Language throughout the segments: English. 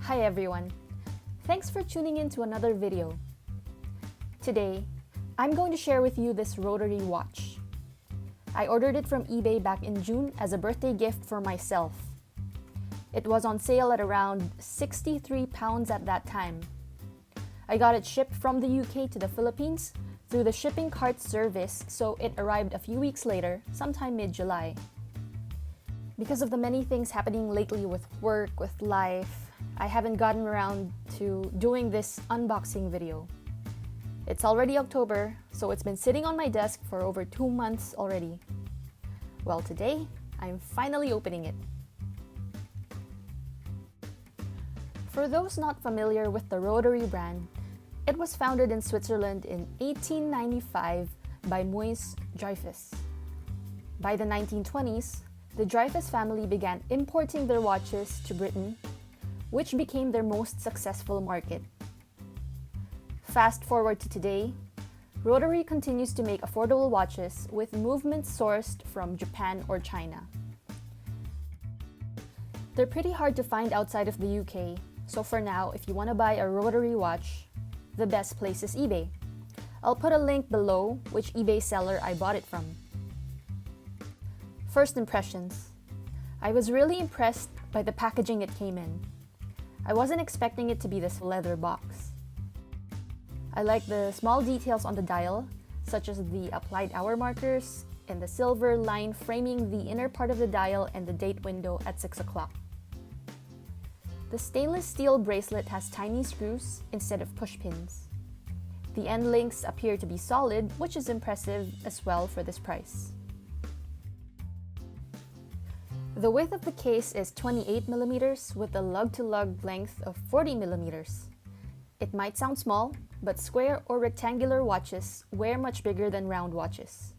Hi everyone, thanks for tuning in to another video. Today, I'm going to share with you this Rotary watch. I ordered it from eBay back in June as a birthday gift for myself. It was on sale at around £63 at that time. I got it shipped from the UK to the Philippines through the shipping cart service, so it arrived a few weeks later, sometime mid-July. Because of the many things happening lately with work, with life, I haven't gotten around to doing this unboxing video. It's already October, so it's been sitting on my desk for over 2 months already. Well, today, I'm finally opening it. For those not familiar with the Rotary brand, it was founded in Switzerland in 1895 by Moise Dreyfus. By the 1920s, the Dreyfus family began importing their watches to Britain, which became their most successful market. Fast forward to today, Rotary continues to make affordable watches with movements sourced from Japan or China. They're pretty hard to find outside of the UK, so for now, if you want to buy a Rotary watch, the best place is eBay. I'll put a link below which eBay seller I bought it from. First impressions. I was really impressed by the packaging it came in. I wasn't expecting it to be this leather box. I like the small details on the dial, such as the applied hour markers and the silver line framing the inner part of the dial and the date window at 6 o'clock. The stainless steel bracelet has tiny screws instead of push pins. The end links appear to be solid, which is impressive as well for this price. The width of the case is 28mm with a lug-to-lug length of 40mm. It might sound small, but square or rectangular watches wear much bigger than round watches.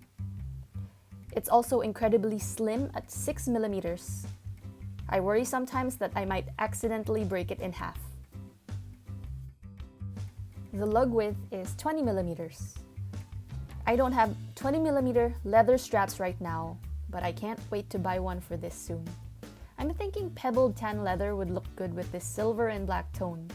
It's also incredibly slim at 6mm. I worry sometimes that I might accidentally break it in half. The lug width is 20mm. I don't have 20mm leather straps right now, but I can't wait to buy one for this soon. I'm thinking pebbled tan leather would look good with this silver and black tone.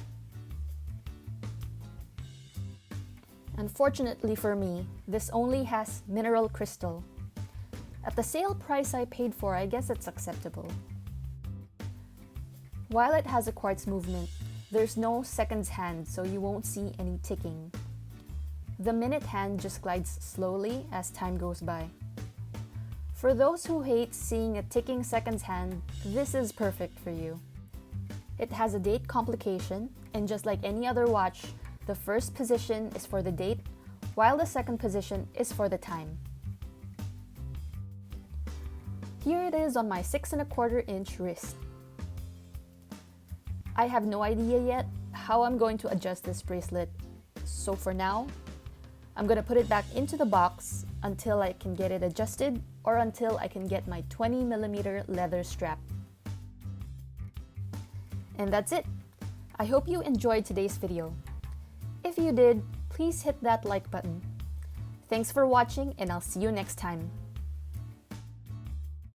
Unfortunately for me, this only has mineral crystal. At the sale price I paid for, I guess it's acceptable. While it has a quartz movement, there's no seconds hand, so you won't see any ticking. The minute hand just glides slowly as time goes by. For those who hate seeing a ticking seconds hand, this is perfect for you. It has a date complication, and just like any other watch, the first position is for the date, while the second position is for the time. Here it is on my 6¼ inch wrist. I have no idea yet how I'm going to adjust this bracelet, so for now, I'm going to put it back into the box until I can get it adjusted or until I can get my 20mm leather strap. And that's it. I hope you enjoyed today's video. If you did, please hit that like button. Thanks for watching, and I'll see you next time.